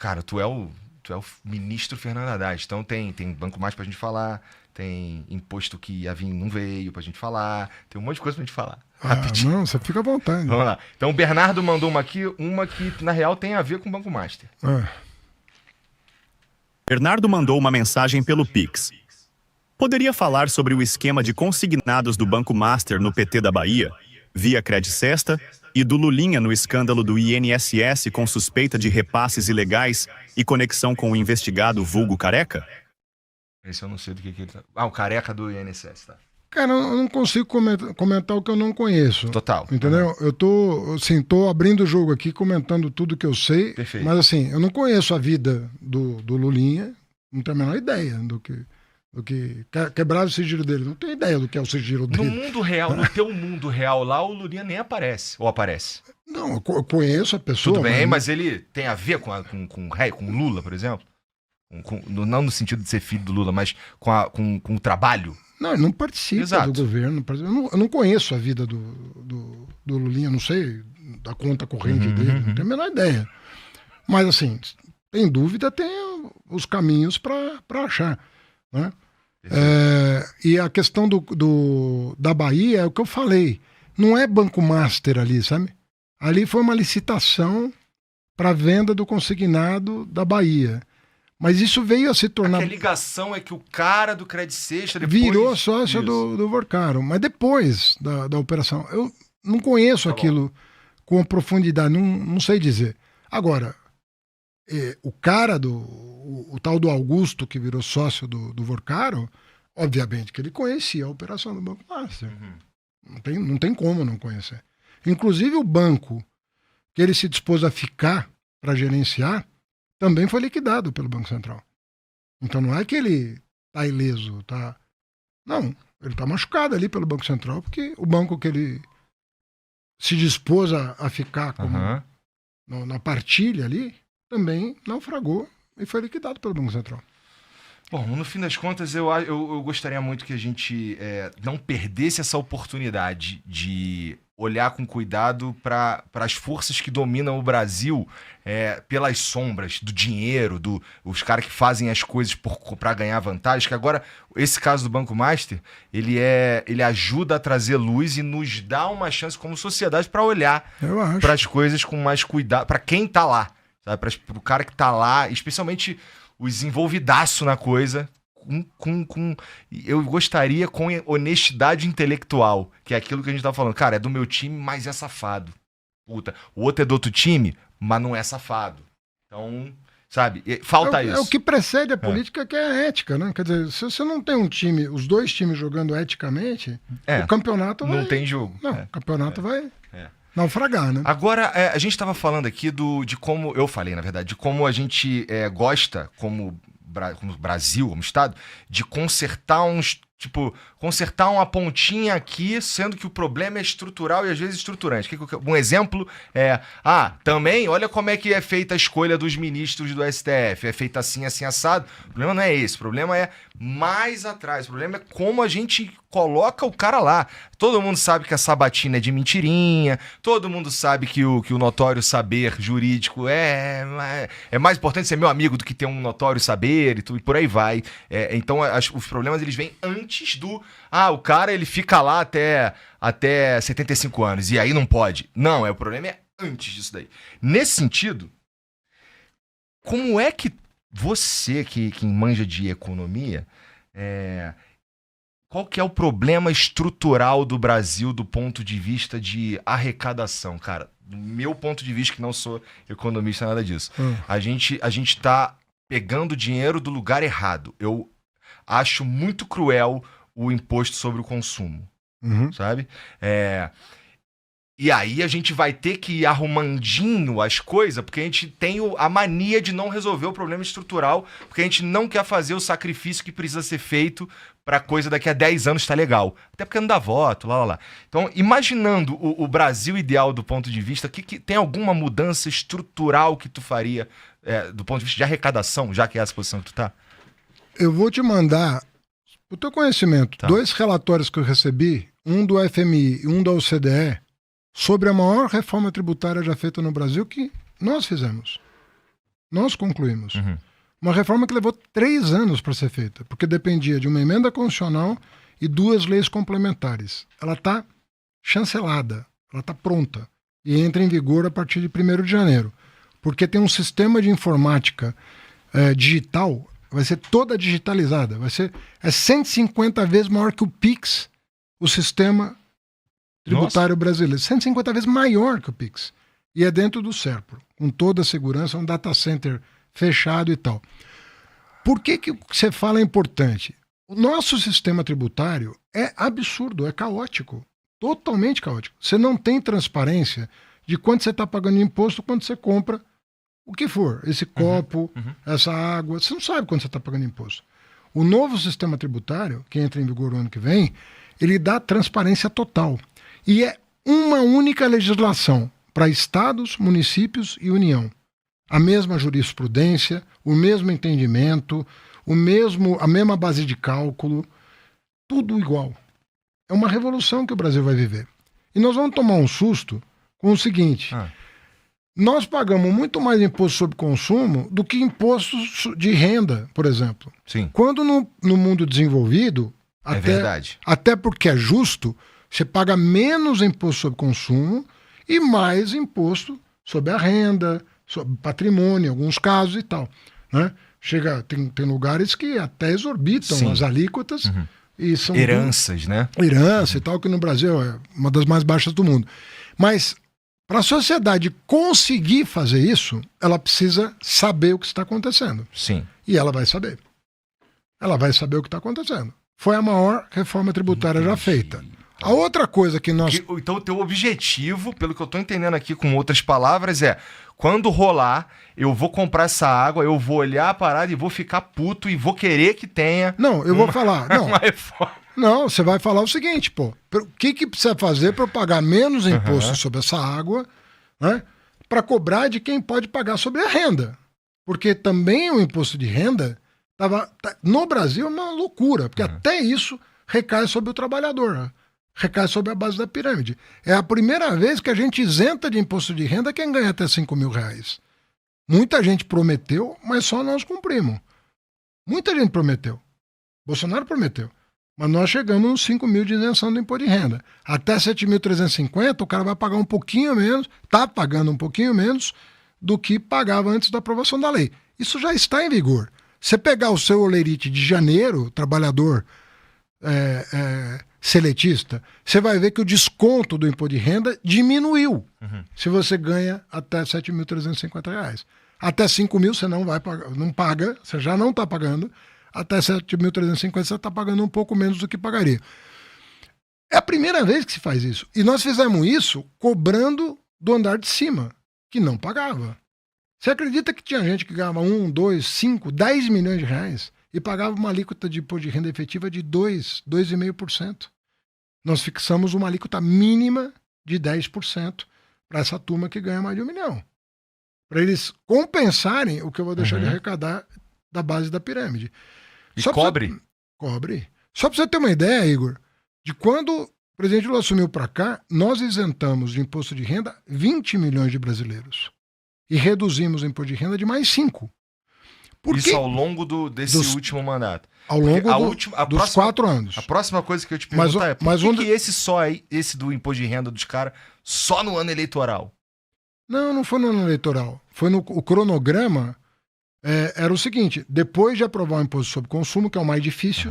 Cara, tu é o ministro Fernando Haddad. Então tem Banco Mais pra gente falar, tem imposto que ia vir não veio pra gente falar, tem um monte de coisa pra gente falar. Rapidinho. Não, você fica à vontade. Vamos lá. Então o Bernardo mandou uma aqui, uma que na real tem a ver com o Banco Master. Bernardo mandou uma mensagem pelo Pix. Poderia falar sobre o esquema de consignados do Banco Master no PT da Bahia, via Credicesta, e do Lulinha no escândalo do INSS com suspeita de repasses ilegais e conexão com o investigado vulgo Careca? Esse eu não sei do que ele tá... Ah, o Careca do INSS, tá? Cara, eu não consigo comentar o que eu não conheço. Total. Entendeu? Eu tô abrindo o jogo aqui, comentando tudo que eu sei. Perfeito. Mas assim, eu não conheço a vida do Lulinha, não tenho a menor ideia do que quebrar o sigilo dele. Não tenho ideia do que é o sigilo No dele. mundo real, no teu mundo real lá, o Lulinha nem aparece. Ou aparece? Não, eu conheço a pessoa. Tudo bem, mas ele tem a ver com Lula, por exemplo? Não no sentido de ser filho do Lula, mas com o trabalho? Não, ele não participa Exato. do governo. Eu não conheço a vida do Lulinha, não sei da conta corrente dele, não tenho a menor ideia. Mas assim, tem dúvida, tem os caminhos para achar, né? E a questão da Bahia é o que eu falei. Não é Banco Master ali, sabe? Ali foi uma licitação para venda do consignado da Bahia. Mas isso veio a se tornar... A ligação é que o cara do Credicesta depois... Virou sócio do Vorcaro. Mas depois da operação, eu não conheço aquilo com profundidade, não sei dizer. Agora, o cara o tal do Augusto, que virou sócio do Vorcaro, obviamente que ele conhecia a operação do Banco Master. Não tem como não conhecer. Inclusive o banco que ele se dispôs a ficar para gerenciar também foi liquidado pelo Banco Central. Então não é que ele tá ileso, tá? Não, ele tá machucado ali pelo Banco Central, porque o banco que ele se dispôs a ficar como na partilha ali, também naufragou e foi liquidado pelo Banco Central. Bom, no fim das contas, eu gostaria muito que a gente não perdesse essa oportunidade de olhar com cuidado para as forças que dominam o Brasil pelas sombras do dinheiro, os caras que fazem as coisas para ganhar vantagem, que agora, esse caso do Banco Master, ele ajuda a trazer luz e nos dá uma chance como sociedade para olhar para as coisas com mais cuidado, para quem tá lá, sabe? Para o cara que tá lá, especialmente os envolvidaço na coisa, eu gostaria com honestidade intelectual, que é aquilo que a gente tá falando. Cara, é do meu time, mas é safado. Puta, o outro é do outro time, mas não é safado. Então, sabe, falta isso. É o que precede a política, que é a ética, né? Quer dizer, se você não tem um time, os dois times jogando eticamente, o campeonato não tem jogo. Não, o campeonato vai naufragar, né? Agora, a gente estava falando aqui de como, eu falei, na verdade, de como a gente gosta, como Brasil, como Estado, de consertar uma pontinha aqui, sendo que o problema é estrutural e às vezes estruturante. Um exemplo também, olha como é que é feita a escolha dos ministros do STF. É feita assim, assim, assado. O problema não é esse, o problema é mais atrás. O problema é como a gente coloca o cara lá. Todo mundo sabe que a sabatina é de mentirinha, todo mundo sabe que o notório saber jurídico é mais importante ser meu amigo do que ter um notório saber e por aí vai. Então, os problemas eles vêm antes o cara ele fica lá até 75 anos e aí não pode. Não, o problema é antes disso daí. Nesse sentido, como é que você, que manja de economia, qual que é o problema estrutural do Brasil do ponto de vista de arrecadação, cara? Do meu ponto de vista, que não sou economista, nada disso. A gente tá pegando dinheiro do lugar errado. Eu acho muito cruel o imposto sobre o consumo, sabe? E aí a gente vai ter que ir arrumandinho as coisas, porque a gente tem a mania de não resolver o problema estrutural, porque a gente não quer fazer o sacrifício que precisa ser feito pra coisa daqui a 10 anos tá legal. Até porque não dá voto, lá. Então, imaginando o Brasil ideal do ponto de vista, que tem alguma mudança estrutural que tu faria do ponto de vista de arrecadação, já que é essa posição que tu tá? Eu vou te mandar, o teu conhecimento, 2 relatórios que eu recebi, um do FMI e um da OCDE, sobre a maior reforma tributária já feita no Brasil, que nós fizemos. Nós concluímos. Uma reforma que levou 3 anos para ser feita, porque dependia de uma emenda constitucional e 2 leis complementares. Ela está chancelada, ela está pronta e entra em vigor a partir de 1º de janeiro, porque tem um sistema de informática digital, vai ser toda digitalizada, é 150 vezes maior que o PIX, o sistema tributário brasileiro, 150 vezes maior que o PIX, e é dentro do SERPRO, com toda a segurança, um data center fechado e tal. Por que o que você fala é importante? O nosso sistema tributário é absurdo, é caótico, totalmente caótico. Você não tem transparência de quanto você está pagando de imposto quando você compra o que for, esse copo, essa água, você não sabe quanto você está pagando de imposto. O novo sistema tributário, que entra em vigor o ano que vem, ele dá transparência total. E é uma única legislação para estados, municípios e União. A mesma jurisprudência, o mesmo entendimento, a mesma base de cálculo, tudo igual. É uma revolução que o Brasil vai viver. E nós vamos tomar um susto com o seguinte: nós pagamos muito mais imposto sobre consumo do que impostos de renda, por exemplo. Sim. Quando no mundo desenvolvido, verdade. Até porque é justo, você paga menos imposto sobre consumo e mais imposto sobre a renda, sobre patrimônio, em alguns casos e tal, né? Tem lugares que até exorbitam as alíquotas. E são heranças, né? Herança e tal, que no Brasil é uma das mais baixas do mundo. Mas para a sociedade conseguir fazer isso, ela precisa saber o que está acontecendo. Sim. E ela vai saber. Ela vai saber o que está acontecendo. Foi a maior reforma tributária já feita. A outra coisa que nós... Então o teu objetivo, pelo que eu estou entendendo aqui com outras palavras, é: quando rolar, eu vou comprar essa água, eu vou olhar a parada e vou ficar puto e vou querer que tenha... Não, eu vou falar... Não, uma reforma. Não, você vai falar o seguinte, pô. O que precisa fazer para eu pagar menos imposto sobre essa água, né? Para cobrar de quem pode pagar sobre a renda? Porque também o imposto de renda no Brasil é uma loucura, porque até isso recai sobre o trabalhador, né? Recai sobre a base da pirâmide. É a primeira vez que a gente isenta de imposto de renda quem ganha até R$5.000. Muita gente prometeu, mas só nós cumprimos. Muita gente prometeu. Bolsonaro prometeu. Mas nós chegamos nos 5 mil de isenção do imposto de renda. Até 7.350, o cara vai pagar um pouquinho menos, está pagando um pouquinho menos do que pagava antes da aprovação da lei. Isso já está em vigor. Você pegar o seu olerite de janeiro, trabalhador seletista, você vai ver que o desconto do imposto de renda diminuiu. Se você ganha até R$7.350. Até 5 mil você não paga, você já não está pagando. Até 7.350 você está pagando um pouco menos do que pagaria. É a primeira vez que se faz isso. E nós fizemos isso cobrando do andar de cima, que não pagava. Você acredita que tinha gente que ganhava 1, 2, 5, 10 milhões de reais e pagava uma alíquota de imposto de renda efetiva de 2,5%? Nós fixamos uma alíquota mínima de 10% para essa turma que ganha mais de 1 milhão. Para eles compensarem o que eu vou deixar de arrecadar da base da pirâmide. E cobre? Cobre. Só para você ter uma ideia, Igor, de quando o presidente Lula assumiu para cá, nós isentamos de imposto de renda 20 milhões de brasileiros. E reduzimos o imposto de renda de mais 5. Isso ao longo desse último mandato? Ao longo dos 4 anos. A próxima coisa que eu te perguntar é: por que esse do imposto de renda dos caras só no ano eleitoral? Não foi no ano eleitoral. Foi o cronograma. Era o seguinte: depois de aprovar o imposto sobre consumo, que é o mais difícil,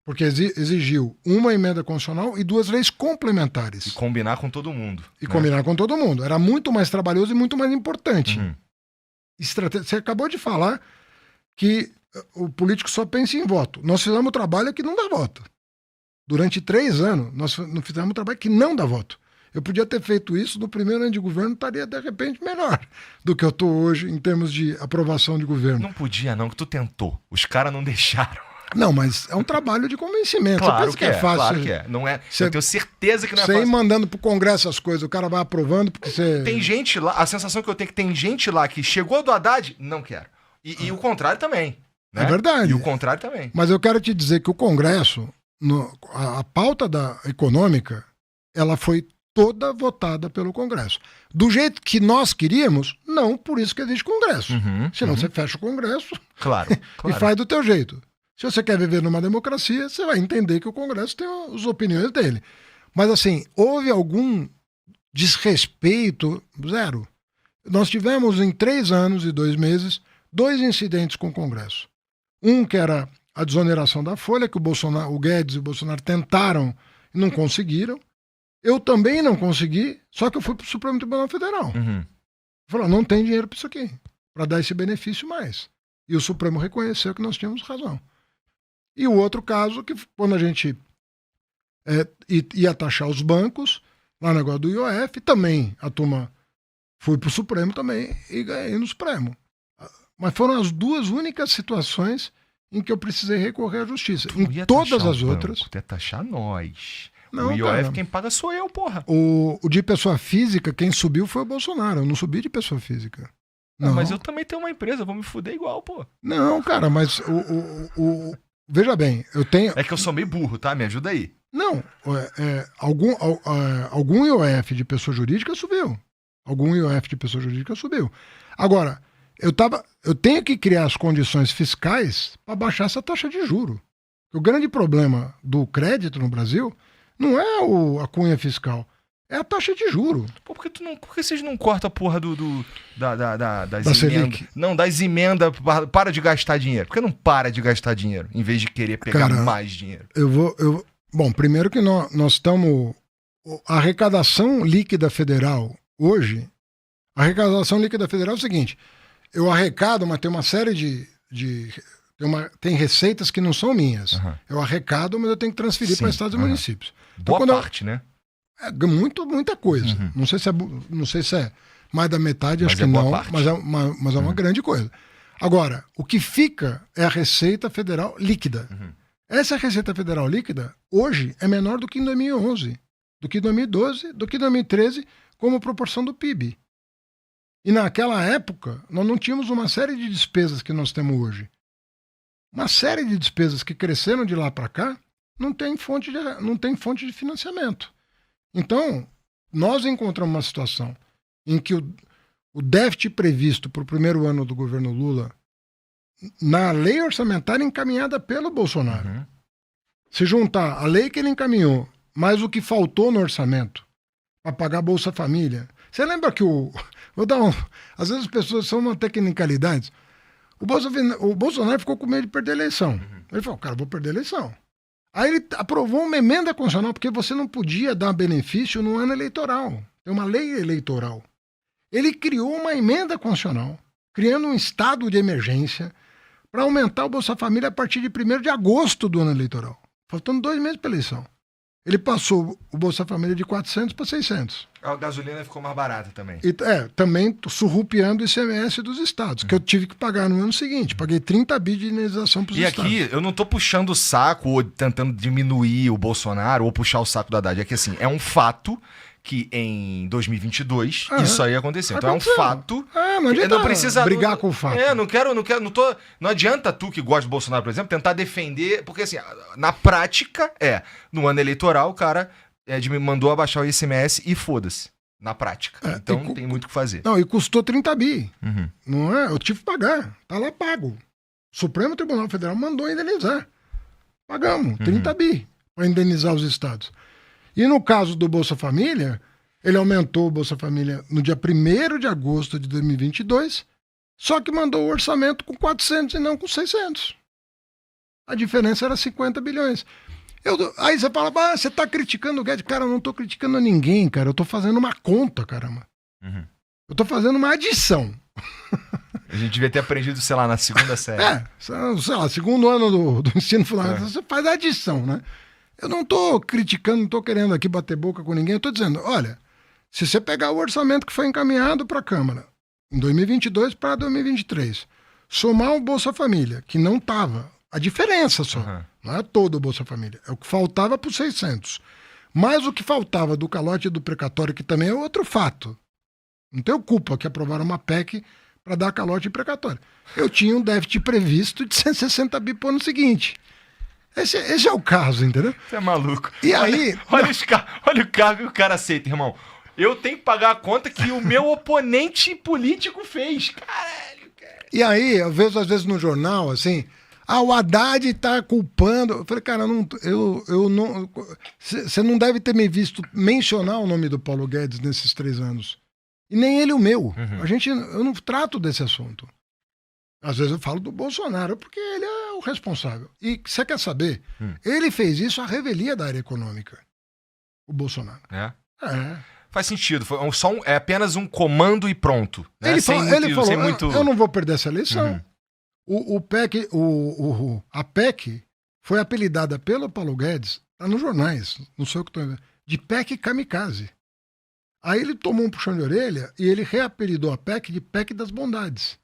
porque exigiu uma emenda constitucional e 2 leis complementares. E combinar com todo mundo. Combinar com todo mundo. Era muito mais trabalhoso e muito mais importante. Você acabou de falar que o político só pensa em voto. Nós fizemos um trabalho que não dá voto. Durante 3 anos, nós fizemos um trabalho que não dá voto. Eu podia ter feito isso no primeiro ano de governo, estaria de repente melhor do que eu estou hoje em termos de aprovação de governo. Não podia não, que tu tentou. Os caras não deixaram. Não, mas é um trabalho de convencimento. Claro você pensa que é fácil. Claro que é. Não é. Eu tenho certeza que não é fácil. Você ir fácil. mandando pro Congresso as coisas, o cara vai aprovando porque você... Tem gente lá, a sensação que eu tenho é que tem gente lá que chegou do Haddad, não quero. E o contrário também. Né? É verdade. E o contrário também. Mas eu quero te dizer que o Congresso, a pauta econômica, ela foi toda votada pelo Congresso. Do jeito que nós queríamos, não, por isso que existe Congresso. Senão você fecha o Congresso Claro, e faz do teu jeito. Se você quer viver numa democracia, você vai entender que o Congresso tem as opiniões dele. Mas assim, houve algum desrespeito? Zero. Nós tivemos em 3 anos e 2 meses 2 incidentes com o Congresso. Um que era a desoneração da Folha, que o Guedes e o Bolsonaro tentaram e não conseguiram. Eu também não consegui, só que eu fui para o Supremo Tribunal Federal. Falou, não tem dinheiro para isso aqui, para dar esse benefício mais. E o Supremo reconheceu que nós tínhamos razão. E o outro caso, que quando a gente ia taxar os bancos, lá no negócio do IOF, também a turma foi para o Supremo também e ganhei no Supremo. Mas foram as 2 únicas situações em que eu precisei recorrer à justiça. Em todas as outras... Tu ia taxar nós. Não, o IOF cara, quem paga sou eu, porra. O de pessoa física, quem subiu foi o Bolsonaro. Eu não subi de pessoa física. Não. Mas eu também tenho uma empresa, vou me fuder igual, pô. Não, cara, mas veja bem, eu tenho... É que eu sou meio burro, tá? Me ajuda aí. Não, algum IOF de pessoa jurídica subiu. Algum IOF de pessoa jurídica subiu. Agora, eu tenho que criar as condições fiscais para baixar essa taxa de juro. O grande problema do crédito no Brasil não é a cunha fiscal, é a taxa de juro. Pô, por que vocês não cortam a porra das Da emendas? Selic. Não, das emendas, para de gastar dinheiro. Por que não para de gastar dinheiro, em vez de querer pegar Cara, mais dinheiro? Bom, primeiro que nós estamos... A arrecadação líquida federal, hoje, a arrecadação líquida federal é o seguinte, eu arrecado, mas tem uma série tem receitas que não são minhas. Eu arrecado, mas eu tenho que transferir para estados e municípios. Então, Boa parte, né? Muita coisa. Não sei se é mais da metade, Mas acho é que boa não, parte. mas é uma grande coisa. Agora, o que fica é a Receita Federal líquida. Essa Receita Federal líquida, hoje, é menor do que em 2011, do que em 2012, do que em 2013, como proporção do PIB. E naquela época, nós não tínhamos uma série de despesas que nós temos hoje. Uma série de despesas que cresceram de lá para cá, não tem fonte de financiamento. Então, nós encontramos uma situação em que o déficit previsto para o primeiro ano do governo Lula, na lei orçamentária encaminhada pelo Bolsonaro, se juntar a lei que ele encaminhou, mais o que faltou no orçamento, para pagar Bolsa Família. Você lembra que às vezes as pessoas são uma tecnicalidade. O Bolsonaro ficou com medo de perder a eleição. Ele falou, cara, vou perder a eleição. Aí ele aprovou uma emenda constitucional, porque você não podia dar benefício no ano eleitoral. Tem uma lei eleitoral. Ele criou uma emenda constitucional, criando um estado de emergência para aumentar o Bolsa Família a partir de 1º de agosto do ano eleitoral. Faltando 2 meses para a eleição. Ele passou o Bolsa Família de 400 para 600. A gasolina ficou mais barata também. E, também surrupiando o ICMS dos estados, que eu tive que pagar no ano seguinte. Paguei 30 bi de indenização para os estados. E aqui, eu não tô puxando o saco ou tentando diminuir o Bolsonaro ou puxar o saco do Haddad. É que assim, é um fato que em 2022 isso aí aconteceu. Então é um fato. Não adianta não precisa brigar com o fato. Não adianta tu que gosta do Bolsonaro, por exemplo, tentar defender, porque assim, na prática no ano eleitoral o cara me mandou abaixar o ICMS e foda-se. Na prática. Então não tem muito o que fazer. Não, e custou 30 bi. Não é? Eu tive que pagar. Tá lá pago. O Supremo Tribunal Federal mandou indenizar. Pagamos 30 bi para indenizar os estados. E no caso do Bolsa Família, ele aumentou o Bolsa Família no dia 1º de agosto de 2022, só que mandou o orçamento com 400 e não com 600. A diferença era 50 bilhões. Aí você fala, você está criticando o Guedes. Cara, eu não estou criticando ninguém, cara. Eu estou fazendo uma conta, caramba. Eu estou fazendo uma adição. A gente devia ter aprendido, sei lá, na 2ª série. Sei lá, 2º ano do ensino fundamental, você faz a adição, né? Eu não estou criticando, não estou querendo aqui bater boca com ninguém. Eu estou dizendo, olha, se você pegar o orçamento que foi encaminhado para a Câmara em 2022 para 2023, somar o Bolsa Família, que não estava, a diferença só, não é todo o Bolsa Família, é o que faltava para os 600. Mas o que faltava do calote e do precatório, que também é outro fato. Não tenho culpa que aprovaram uma PEC para dar calote e precatório. Eu tinha um déficit previsto de 160 bi para o ano seguinte. Esse é o caso, entendeu? Você é maluco. E aí... Olha o cargo que o cara aceita, irmão. Eu tenho que pagar a conta que o meu oponente político fez. Caralho, cara. E aí, eu vejo às vezes no jornal, assim, o Haddad tá culpando. Eu falei, cara, eu não. Você não deve ter me visto mencionar o nome do Paulo Guedes nesses 3 anos. E nem ele o meu. Eu não trato desse assunto. Às vezes eu falo do Bolsonaro, porque ele é o responsável. E você quer saber? Ele fez isso à revelia da área econômica. O Bolsonaro. É? É. Faz sentido. É apenas um comando e pronto. Né? Ele falou, eu não vou perder essa eleição. A PEC foi apelidada pelo Paulo Guedes, tá nos jornais, não sei o que estou vendo, de PEC kamikaze. Aí ele tomou um puxão de orelha e ele reapelidou a PEC de PEC das bondades.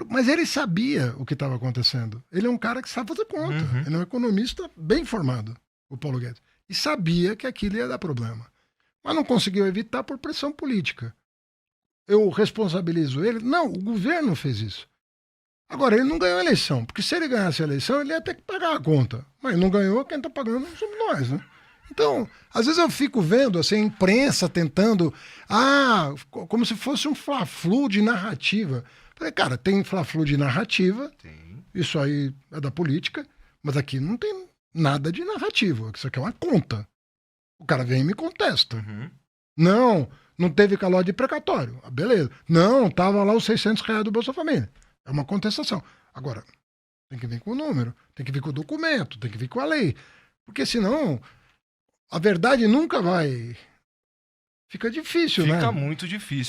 Mas ele sabia o que estava acontecendo. Ele é um cara que sabe fazer conta. Ele é um economista bem formado, o Paulo Guedes. E sabia que aquilo ia dar problema. Mas não conseguiu evitar por pressão política. Eu responsabilizo ele? Não, o governo fez isso. Agora, ele não ganhou a eleição, porque se ele ganhasse a eleição, ele ia ter que pagar a conta. Mas não ganhou, quem está pagando somos nós, né? Então, às vezes eu fico vendo assim, a imprensa tentando, como se fosse um fla-flu de narrativa. Falei, cara, tem fla-flu de narrativa, isso aí é da política, mas aqui não tem nada de narrativa, isso aqui é uma conta. O cara vem e me contesta. Não teve calote de precatório. Beleza. Não, tava lá os R$600 do Bolsa Família. É uma contestação. Agora, tem que vir com o número, tem que vir com o documento, tem que vir com a lei. Porque senão, a verdade nunca vai... Fica difícil, né? Fica muito difícil.